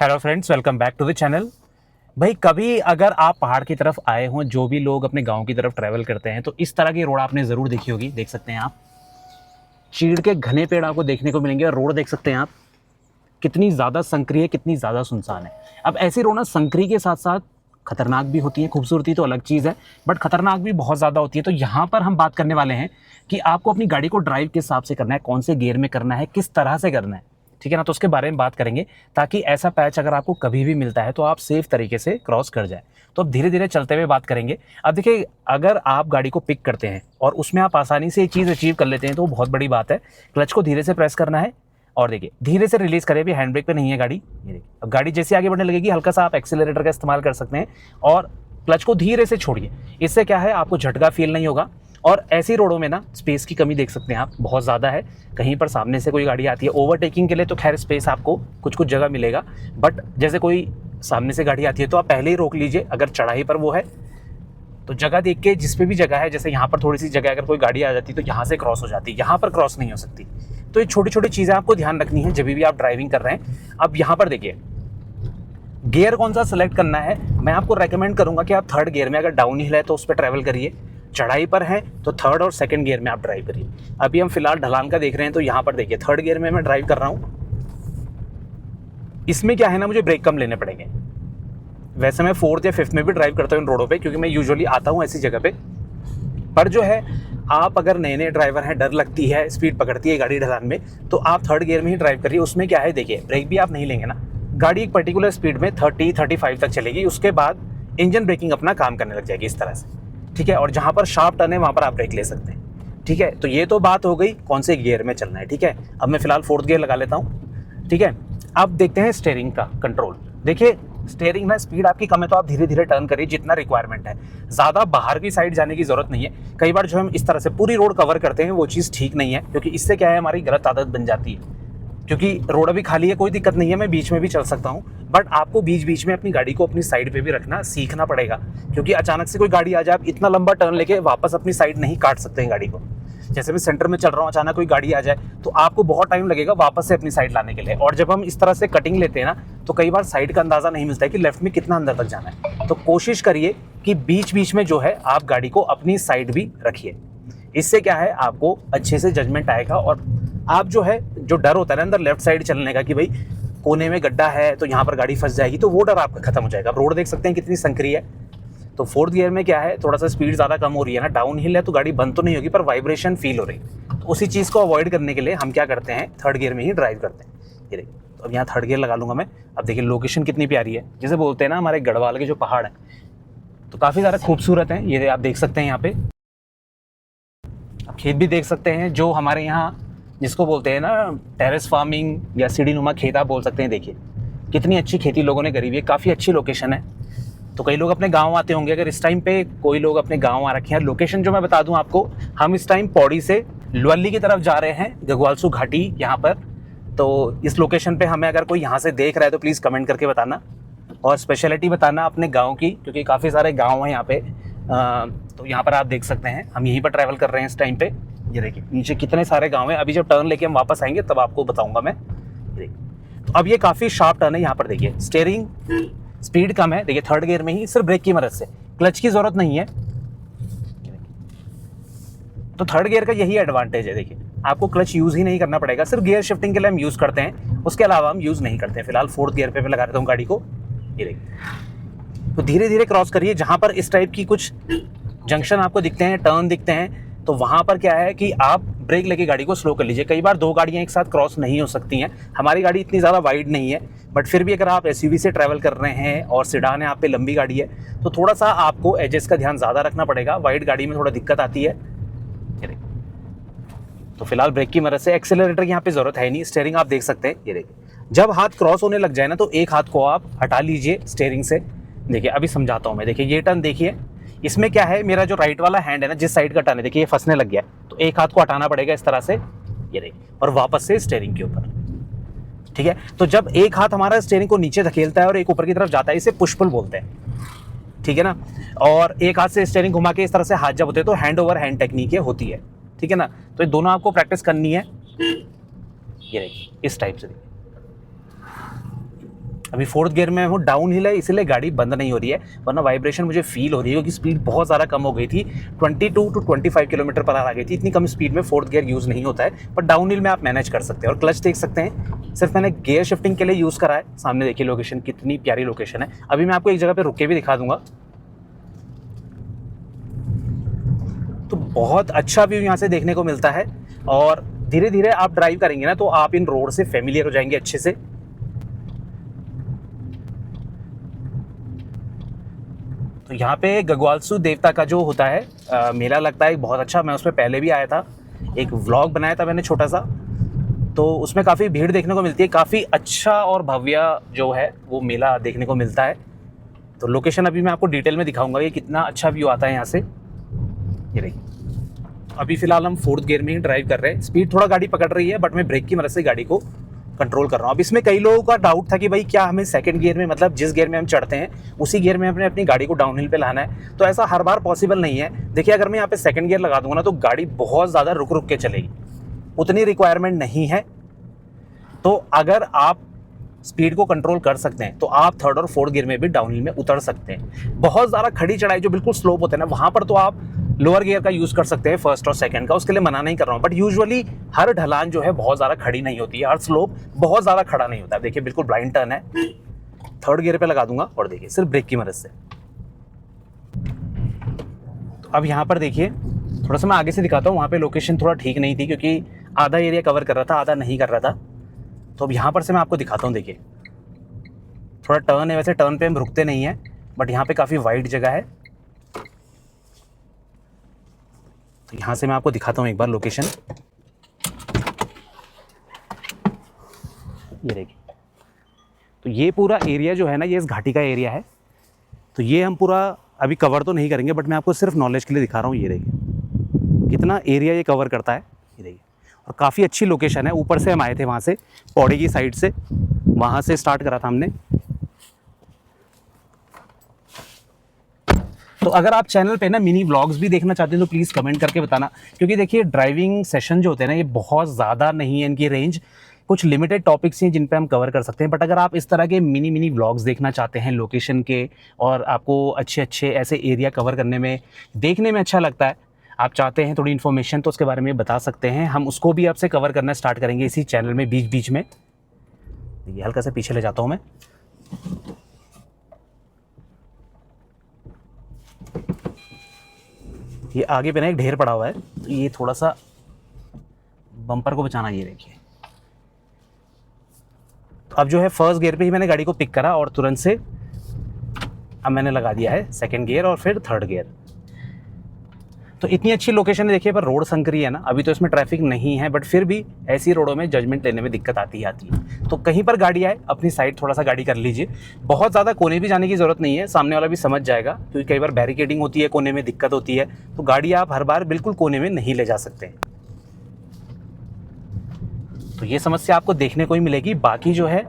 Hello friends, welcome back to the channel. भाई कभी अगर आप पहाड़ की तरफ आए हों, जो भी लोग अपने गांव की तरफ ट्रैवल करते हैं, तो इस तरह की रोड आपने ज़रूर देखी होगी। देख सकते हैं आप, चीड़ के घने पेड़ आपको देखने को मिलेंगे और रोड देख सकते हैं आप कितनी ज़्यादा संकरी है, कितनी ज़्यादा सुनसान है। अब ऐसी रोड ना संकरी के साथ साथ खतरनाक भी होती है। खूबसूरती तो अलग चीज़ है, बट खतरनाक भी बहुत ज़्यादा होती है। तो यहाँ पर हम बात करने वाले हैं कि आपको अपनी गाड़ी को ड्राइव किस हिसाब से करना है, कौन से गियर में करना है, किस तरह से करना है, ठीक है ना। तो उसके बारे में बात करेंगे ताकि ऐसा पैच अगर आपको कभी भी मिलता है तो आप सेफ तरीके से क्रॉस कर जाए। तो अब धीरे धीरे चलते हुए बात करेंगे। अब देखिए, अगर आप गाड़ी को पिक करते हैं और उसमें आप आसानी से ये चीज़ अचीव कर लेते हैं तो बहुत बड़ी बात है। क्लच को धीरे से प्रेस करना है और देखिए धीरे से रिलीज़ करें। अभी हैंड ब्रेक पे नहीं है गाड़ी, ये देखिए। अब गाड़ी जैसे आगे बढ़ने लगेगी, हल्का सा आप एक्सीलरेटर का इस्तेमाल कर सकते हैं और क्लच को धीरे से छोड़िए। इससे क्या है, आपको झटका फील नहीं होगा। और ऐसी रोडों में ना स्पेस की कमी देख सकते हैं आप, बहुत ज़्यादा है। कहीं पर सामने से कोई गाड़ी आती है, ओवरटेकिंग के लिए तो खैर स्पेस आपको कुछ कुछ जगह मिलेगा, बट जैसे कोई सामने से गाड़ी आती है तो आप पहले ही रोक लीजिए। अगर चढ़ाई पर वो है तो जगह देख के, जिस पे भी जगह है, जैसे यहाँ पर थोड़ी सी जगह, अगर कोई गाड़ी आ जाती है तो यहाँ से क्रॉस हो जाती है, यहाँ पर क्रॉस नहीं हो सकती। तो ये छोटी छोटी चीज़ें आपको ध्यान रखनी है जब भी आप ड्राइविंग कर रहे हैं। अब यहाँ पर देखिए, गियर कौन सा सेलेक्ट करना है, मैं आपको रेकमेंड करूँगा कि आप थर्ड गियर में, अगर डाउन हिल है तो उस पर ट्रैवल करिए, चढ़ाई पर है तो थर्ड और सेकंड गियर में आप ड्राइव करिए। अभी हम फिलहाल ढलान का देख रहे हैं तो यहाँ पर देखिए थर्ड गियर में मैं ड्राइव कर रहा हूँ। इसमें क्या है ना, मुझे ब्रेक कम लेने पड़ेंगे। वैसे मैं फोर्थ या फिफ्थ में भी ड्राइव करता हूँ इन रोडों पे, क्योंकि मैं यूजुअली आता हूँ ऐसी जगह पे। पर जो है, आप अगर नए नए ड्राइवर हैं, डर लगती है, स्पीड पकड़ती है गाड़ी ढलान में, तो आप थर्ड गियर में ही ड्राइव करिए। उसमें क्या है, देखिए ब्रेक भी आप नहीं लेंगे ना, गाड़ी एक पर्टिकुलर स्पीड में 30-35 तक चलेगी। उसके बाद इंजन ब्रेकिंग अपना काम करने लग जाएगी इस तरह से, ठीक है। और जहाँ पर शार्प टर्न है वहाँ पर आप ब्रेक ले सकते हैं, ठीक है। तो ये तो बात हो गई कौन से गियर में चलना है, ठीक है। अब मैं फिलहाल फोर्थ गियर लगा लेता हूँ, ठीक है। अब देखते हैं स्टीयरिंग का कंट्रोल। देखिए स्टीयरिंग में स्पीड आपकी कम है तो आप धीरे धीरे टर्न करिए जितना रिक्वायरमेंट है। ज़्यादा बाहर की साइड जाने की ज़रूरत नहीं है। कई बार जो हम इस तरह से पूरी रोड कवर करते हैं वो चीज़ ठीक नहीं है, क्योंकि इससे क्या है, हमारी गलत आदत बन जाती है। क्योंकि रोड अभी खाली है, कोई दिक्कत नहीं है, मैं बीच में भी चल सकता हूँ, बट आपको बीच बीच में अपनी गाड़ी को अपनी साइड पे भी रखना सीखना पड़ेगा। क्योंकि अचानक से कोई गाड़ी आ जाए, आप इतना लंबा टर्न लेके वापस अपनी साइड नहीं काट सकते हैं गाड़ी को। जैसे मैं सेंटर में चल रहा हूँ, अचानक कोई गाड़ी आ जाए तो आपको बहुत टाइम लगेगा वापस से अपनी साइड लाने के लिए। और जब हम इस तरह से कटिंग लेते हैं ना, तो कई बार साइड का अंदाज़ा नहीं मिलता है कि लेफ्ट में कितना अंदर तक जाना है। तो कोशिश करिए कि बीच बीच में जो है आप गाड़ी को अपनी साइड भी रखिए। इससे क्या है, आपको अच्छे से जजमेंट आएगा और आप जो है, जो डर होता है ना अंदर लेफ्ट साइड चलने का कि भाई कोने में गड्ढा है तो यहाँ पर गाड़ी फंस जाएगी, तो वो डर आपका खत्म हो जाएगा। रोड देख सकते हैं कितनी संकरी है। तो फोर्थ गियर में क्या है, थोड़ा सा स्पीड ज़्यादा कम हो रही है ना, डाउन हिल है तो गाड़ी बंद तो नहीं होगी पर वाइब्रेशन फील हो रही है। तो उसी चीज़ को अवॉइड करने के लिए हम क्या करते हैं, थर्ड गियर में ही ड्राइव करते हैं। ये देखिए, तो अब यहाँ थर्ड गियर लगा लूँगा मैं। अब देखिए लोकेशन कितनी प्यारी है, जैसे बोलते हैं ना हमारे गढ़वाल के जो पहाड़ हैं तो काफ़ी ज़्यादा खूबसूरत हैं। ये आप देख सकते हैं यहाँ पे, आप खेत भी देख सकते हैं, जो हमारे यहाँ जिसको बोलते हैं ना टेरेस फार्मिंग या सीढ़ी नुमा खेत आप बोल सकते हैं। देखिए कितनी अच्छी खेती लोगों ने करी हुई है, काफ़ी अच्छी लोकेशन है। तो कई लोग अपने गांव आते होंगे, अगर इस टाइम पे कोई लोग अपने गांव आ रखे हैं। लोकेशन जो मैं बता दूं आपको, हम इस टाइम पौड़ी से लुअल्ली की तरफ जा रहे हैं, गगवालसू घाटी यहाँ पर। तो इस लोकेशन पे हमें अगर कोई यहाँ से देख रहा है तो प्लीज़ कमेंट करके बताना और स्पेशलिटी बताना अपने गाँव की, क्योंकि काफ़ी सारे गाँव हैं यहाँ पे। तो यहाँ पर आप देख सकते हैं, हम यहीं पर ट्रैवल कर रहे हैं इस टाइम पे। ये देखिए नीचे कितने सारे गाँव हैं। अभी जब टर्न लेके हम वापस आएंगे तब आपको बताऊँगा मैं। तो अब ये काफ़ी शार्प टर्न है। यहाँ पर देखिए स्टीयरिंग स्पीड कम है, देखिए थर्ड गियर में ही, सिर्फ ब्रेक की मदद से, क्लच की ज़रूरत नहीं है। तो थर्ड गियर का यही एडवांटेज है। देखिए आपको क्लच यूज़ ही नहीं करना पड़ेगा, सिर्फ गियर शिफ्टिंग के लिए हम यूज़ करते हैं, उसके अलावा हम यूज़ नहीं करते हैं। फिलहाल फोर्थ गियर पे मैं लगा देता हूँ गाड़ी को। ये देखिए, तो धीरे धीरे क्रॉस करिए। जहाँ पर इस टाइप की कुछ जंक्शन आपको दिखते हैं, टर्न दिखते हैं, तो वहाँ पर क्या है कि आप ब्रेक लेके गाड़ी को स्लो कर लीजिए। कई बार दो गाड़ियाँ एक साथ क्रॉस नहीं हो सकती हैं। हमारी गाड़ी इतनी ज़्यादा वाइड नहीं है, बट फिर भी अगर आप एसयूवी से ट्रैवल कर रहे हैं और सिडान है, आप पे लंबी गाड़ी है, तो थोड़ा सा आपको एजेस का ध्यान ज़्यादा रखना पड़ेगा। वाइड गाड़ी में थोड़ा दिक्कत आती है। तो फिलहाल ब्रेक की मदद से, एक्सेलरेटर की यहाँ पे ज़रूरत है नहीं। स्टीयरिंग आप देख सकते हैं, ये देखिए जब हाथ क्रॉस होने लग जाए ना तो एक हाथ को आप हटा लीजिए स्टीयरिंग से। देखिए अभी समझाता हूँ मैं। देखिए ये टर्न देखिए, इसमें क्या है, मेरा जो राइट वाला हैंड है ना, जिस साइड का टर्न है, देखिए ये फंसने लग गया, तो एक हाथ को हटाना पड़ेगा इस तरह से, ये देखिए, और वापस से स्टीयरिंग के ऊपर, ठीक है। तो जब एक हाथ हमारा स्टीयरिंग को नीचे धकेलता है और एक ऊपर की तरफ जाता है, इसे पुश पुल बोलते हैं, ठीक है ना। और एक हाथ से स्टीयरिंग घुमा के इस तरह से हाथ जब होते हैं तो हैंड ओवर हैंड टेक्निक होती है, ठीक है ना। तो ये दोनों आपको प्रैक्टिस करनी है। ये देखिए इस टाइप से। अभी फोर्थ गियर में हूँ, डाउन हिल है इसलिए गाड़ी बंद नहीं हो रही है, वरना वाइब्रेशन मुझे फील हो रही है क्योंकि स्पीड बहुत ज़्यादा कम हो गई थी। 22 टू 25 किलोमीटर पर आवर आ गई थी। इतनी कम स्पीड में फोर्थ गियर यूज़ नहीं होता है, पर डाउन हिल में आप मैनेज कर सकते हैं। और क्लच देख सकते हैं, सिर्फ मैंने गियर शिफ्टिंग के लिए यूज़ करा है। सामने देखिए लोकेशन, कितनी प्यारी लोकेशन है। अभी मैं आपको एक जगह पर रुक के भी दिखा दूंगा, तो बहुत अच्छा व्यू यहाँ से देखने को मिलता है। और धीरे धीरे आप ड्राइव करेंगे ना तो आप इन रोड से फेमिलियर हो जाएंगे अच्छे से। तो यहाँ पे गग्वालसू देवता का जो होता है मेला लगता है बहुत अच्छा। मैं उसमें पहले भी आया था, एक व्लॉग बनाया था मैंने छोटा सा, तो उसमें काफ़ी भीड़ देखने को मिलती है। काफ़ी अच्छा और भव्य जो है वो मेला देखने को मिलता है। तो लोकेशन अभी मैं आपको डिटेल में दिखाऊंगा ये कितना अच्छा व्यू आता है यहाँ से। ये देखिए, अभी फ़िलहाल हम फोर्थ गियर में ही ड्राइव कर रहे हैं। स्पीड थोड़ा गाड़ी पकड़ रही है, बट मैं ब्रेक की मदद से गाड़ी को कंट्रोल कर रहा हूँ। अब इसमें कई लोगों का डाउट था कि भाई क्या हमें सेकंड गियर में, मतलब जिस गियर में हम चढ़ते हैं उसी गियर में हमने अपनी गाड़ी को डाउन हिल पे लाना है, तो ऐसा हर बार पॉसिबल नहीं है। देखिए, अगर मैं यहाँ पे सेकंड गियर लगा दूंगा ना तो गाड़ी बहुत ज़्यादा रुक रुक के चलेगी, उतनी रिक्वायरमेंट नहीं है। तो अगर आप स्पीड को कंट्रोल कर सकते हैं तो आप थर्ड और फोर्थ गियर में भी डाउन हिल में उतर सकते हैं। बहुत ज़्यादा खड़ी चढ़ाई जो बिल्कुल स्लोप होते हैं ना, वहाँ पर तो आप लोअर गियर का यूज़ कर सकते हैं, फर्स्ट और सेकंड का, उसके लिए मना नहीं कर रहा हूँ। बट यूजुअली हर ढलान जो है बहुत ज़्यादा खड़ी नहीं होती है, हर स्लोप बहुत ज़्यादा खड़ा नहीं होता है। देखिए बिल्कुल ब्लाइंड टर्न है, थर्ड गियर पे लगा दूंगा और देखिए सिर्फ ब्रेक की मदद से। तो अब यहाँ पर देखिए, थोड़ा सा मैं आगे से दिखाता हूँ। वहाँ पे लोकेशन थोड़ा ठीक नहीं थी क्योंकि आधा एरिया कवर कर रहा था, आधा नहीं कर रहा था। तो अब यहाँ पर से मैं आपको दिखाता हूँ। देखिए थोड़ा टर्न है, वैसे टर्न पे हम रुकते नहीं हैं, बट यहाँ पे काफ़ी वाइड जगह है। तो यहाँ से मैं आपको दिखाता हूँ एक बार लोकेशन। ये देखिए, तो ये पूरा एरिया जो है ना, ये इस घाटी का एरिया है। तो ये हम पूरा अभी कवर तो नहीं करेंगे, बट मैं आपको सिर्फ नॉलेज के लिए दिखा रहा हूँ। ये देखिए कितना एरिया ये कवर करता है, ये देखिए। और काफ़ी अच्छी लोकेशन है। ऊपर से हम आए थे, वहाँ से पौड़ी की साइड से, वहाँ से स्टार्ट करा था हमने। तो अगर आप चैनल पे ना मिनी व्लॉग्स भी देखना चाहते हैं तो प्लीज़ कमेंट करके बताना, क्योंकि देखिए ड्राइविंग सेशन जो होते हैं ना, ये बहुत ज़्यादा नहीं है इनकी रेंज, कुछ लिमिटेड टॉपिक्स हैं जिन पे हम कवर कर सकते हैं। बट अगर आप इस तरह के मिनी व्लॉग्स देखना चाहते हैं लोकेशन के, और आपको अच्छे अच्छे ऐसे एरिया कवर करने में, देखने में अच्छा लगता है, आप चाहते हैं थोड़ी इन्फॉर्मेशन, तो उसके बारे में बता सकते हैं। हम उसको भी आपसे कवर करना स्टार्ट करेंगे इसी चैनल में बीच बीच में। ये हल्का से पीछे ले जाता हूँ मैं। ये आगे पे ना एक ढेर पड़ा हुआ है, तो ये थोड़ा सा बम्पर को बचाना। ये देखिए, तो अब जो है फर्स्ट गियर पे ही मैंने गाड़ी को पिक करा और तुरंत से अब मैंने लगा दिया है सेकंड गियर और फिर थर्ड गियर। तो इतनी अच्छी लोकेशन है देखिए, पर रोड संकरी है ना, अभी तो इसमें ट्रैफिक नहीं है, बट फिर भी ऐसी रोडों में जजमेंट लेने में दिक्कत आती है। तो कहीं पर गाड़ी आए अपनी साइड थोड़ा सा गाड़ी कर लीजिए। बहुत ज़्यादा कोने भी जाने की ज़रूरत नहीं है, सामने वाला भी समझ जाएगा, क्योंकि कई बार बैरिकेडिंग होती है, कोने में दिक्कत होती है, तो गाड़ी आप हर बार बिल्कुल कोने में नहीं ले जा सकते। तो ये समस्या आपको देखने को ही मिलेगी। बाकी जो है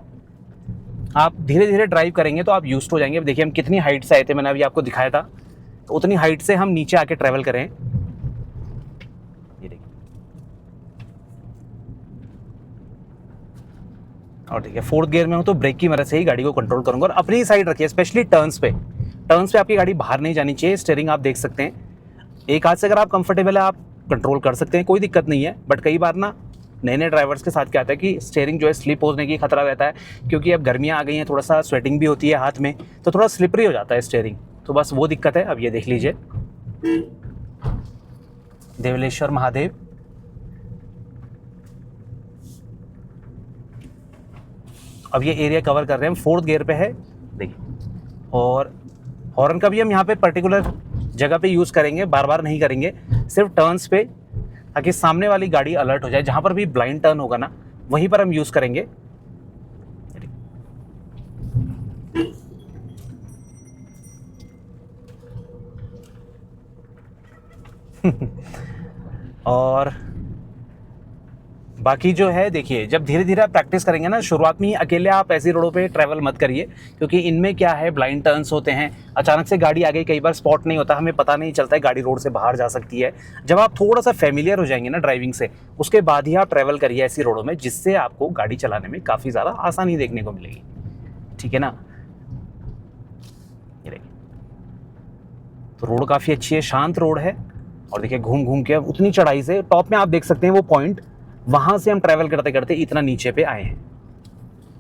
आप धीरे धीरे ड्राइव करेंगे तो आप यूज्ड हो जाएंगे। अब देखिए हम कितनी हाइट से आए थे, मैंने अभी आपको दिखाया था, तो उतनी हाइट से हम नीचे आके ट्रैवल करें। ये देखिए, और देखिए फोर्थ गियर में हूँ तो ब्रेक की मदद से ही गाड़ी को कंट्रोल करूंगा। और अपनी साइड रखिए, स्पेशली टर्न्स पे आपकी गाड़ी बाहर नहीं जानी चाहिए। स्टीयरिंग आप देख सकते हैं, एक हाथ से अगर आप कंफर्टेबल है आप कंट्रोल कर सकते हैं, कोई दिक्कत नहीं है। बट कई बार ना नए नए ड्राइवर्स के साथ क्या आता है कि स्टीयरिंग जो है स्लिप होने की खतरा रहता है, क्योंकि अब गर्मियाँ आ गई हैं, थोड़ा सा स्वेटिंग भी होती है हाथ में, तो थोड़ा स्लिपरी हो जाता है स्टीयरिंग, तो बस वो दिक्कत है। अब ये देख लीजिए, देवलेश्वर महादेव। अब ये एरिया कवर कर रहे हैं, हम फोर्थ गियर पे है देखिए। और हॉर्न का भी हम यहाँ पे पर्टिकुलर जगह पे यूज़ करेंगे, बार बार नहीं करेंगे, सिर्फ टर्न्स पे, ताकि सामने वाली गाड़ी अलर्ट हो जाए। जहाँ पर भी ब्लाइंड टर्न होगा ना, वहीं पर हम यूज़ करेंगे। और बाकी जो है देखिए, जब धीरे धीरे आप प्रैक्टिस करेंगे ना, शुरुआत में ही अकेले आप ऐसी रोडों पे ट्रैवल मत करिए, क्योंकि इनमें क्या है, ब्लाइंड टर्न्स होते हैं, अचानक से गाड़ी आ गई, कई बार स्पॉट नहीं होता, हमें पता नहीं चलता है गाड़ी रोड से बाहर जा सकती है। जब आप थोड़ा सा फेमिलियर हो जाएंगे ना ड्राइविंग से, उसके बाद ही आप ट्रैवल करिए ऐसी रोडों में, जिससे आपको गाड़ी चलाने में काफ़ी ज़्यादा आसानी देखने को मिलेगी। ठीक है ना। ये देखिए, तो रोड काफ़ी अच्छी है, शांत रोड है। और देखिए घूम घूम के अब उतनी चढ़ाई से टॉप में आप देख सकते हैं वो पॉइंट, वहाँ से हम ट्रैवल करते करते इतना नीचे पे आए हैं।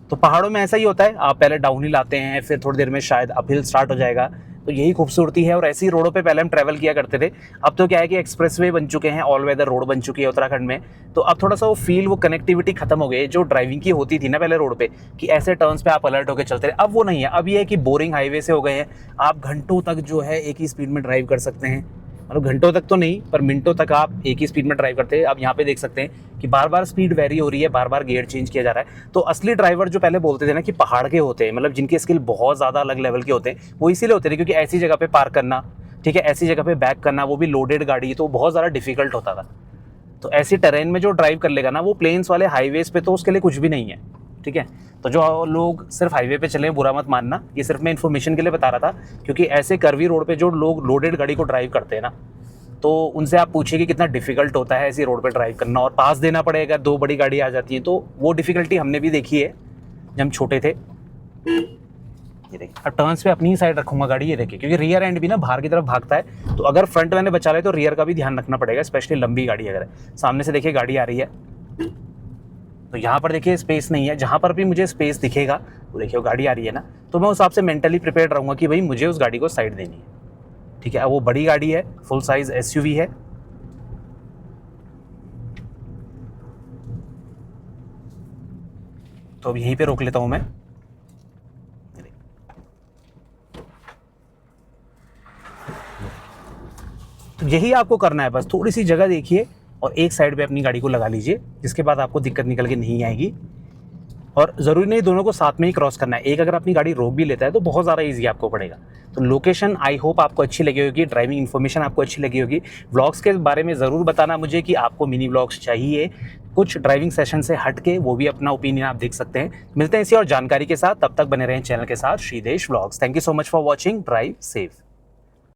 तो पहाड़ों में ऐसा ही होता है, आप पहले डाउनहिल आते हैं, फिर थोड़ी देर में शायद अपहिल स्टार्ट हो जाएगा। तो यही खूबसूरती है। और ऐसी रोडों पे पहले हम ट्रैवल किया करते थे। अब तो क्या है कि एक्सप्रेसवे बन चुके हैं, ऑल वेदर रोड बन चुकी है उत्तराखंड में। तो अब थोड़ा सा वो फील, वो कनेक्टिविटी खत्म हो गई है जो ड्राइविंग की होती थी ना पहले रोड पे, कि ऐसे टर्न्स पे आप अलर्ट होकर चलते रहे। अब वो नहीं है। अब ये है कि बोरिंग हाईवे से हो गए हैं, आप घंटों तक जो है एक ही स्पीड में ड्राइव कर सकते हैं। मतलब घंटों तक तो नहीं, पर मिनटों तक आप एक ही स्पीड में ड्राइव करते हैं। आप यहाँ पे देख सकते हैं कि बार बार स्पीड वेरी हो रही है, बार बार गियर चेंज किया जा रहा है। तो असली ड्राइवर जो पहले बोलते थे ना कि पहाड़ के होते हैं, मतलब जिनके स्किल बहुत ज़्यादा अलग लेवल के होते हैं, वो इसीलिए होते थे क्योंकि ऐसी जगह पे पार्क करना, ठीक है, ऐसी जगह पे बैक करना, वो भी लोडेड गाड़ी, तो बहुत ज़्यादा डिफिकल्ट होता था। तो ऐसी टेरेन में जो ड्राइव कर लेगा ना, वो प्लेन्स वाले हाईवेज पे तो उसके लिए कुछ भी नहीं है, ठीक है। तो जो लोग सिर्फ हाईवे पे चले, बुरा मत मानना, ये सिर्फ मैं इन्फॉर्मेशन के लिए बता रहा था। क्योंकि ऐसे कर्वी रोड पे जो लोग लोडेड गाड़ी को ड्राइव करते हैं ना, तो उनसे आप पूछिए कि कितना डिफिकल्ट होता है ऐसी रोड पे ड्राइव करना, और पास देना पड़ेगा, दो बड़ी गाड़ी आ जाती है। तो वो डिफिकल्टी हमने भी देखी है जब हम छोटे थे। ये देखिए, अब टर्न्स पे अपनी ही साइड रखूंगा गाड़ी, ये देखिए, क्योंकि रियर एंड भी ना बाहर की तरफ भागता है। तो अगर फ्रंट मैंने बचा ले तो रियर का भी ध्यान रखना पड़ेगा, स्पेशली लंबी गाड़ी अगर है। सामने से देखिए गाड़ी आ रही है, तो यहाँ पर देखिए स्पेस नहीं है। जहाँ पर भी मुझे स्पेस दिखेगा, वो देखिए वो गाड़ी आ रही है ना, तो मैं उस हिसाब से मेंटली प्रिपेयर्ड रहूँगा कि भाई मुझे उस गाड़ी को साइड देनी है, ठीक है। अब वो बड़ी गाड़ी है, फुल साइज SUV है। तो अब यहीं पे रोक लेता हूं मैं। तो यही आपको करना है, बस थोड़ी सी जगह देखिए और एक साइड पे अपनी गाड़ी को लगा लीजिए, जिसके बाद आपको दिक्कत निकल के नहीं आएगी। और ज़रूरी नहीं दोनों को साथ में ही क्रॉस करना है, एक अगर अपनी गाड़ी रोक भी लेता है तो बहुत ज़्यादा ईजी आपको पड़ेगा। तो लोकेशन आई होप आपको अच्छी लगी होगी, ड्राइविंग इन्फॉर्मेशन आपको अच्छी लगी होगी। व्लॉग्स के बारे में ज़रूर बताना मुझे कि आपको मिनी व्लॉग्स चाहिए कुछ ड्राइविंग सेशन से हट के, वो भी अपना ओपिनियन आप देख सकते हैं। मिलते हैं इसी और जानकारी के साथ, तब तक बने रहें चैनल के साथ, Shridesh vlogs. Thank you so much for watching, drive safe.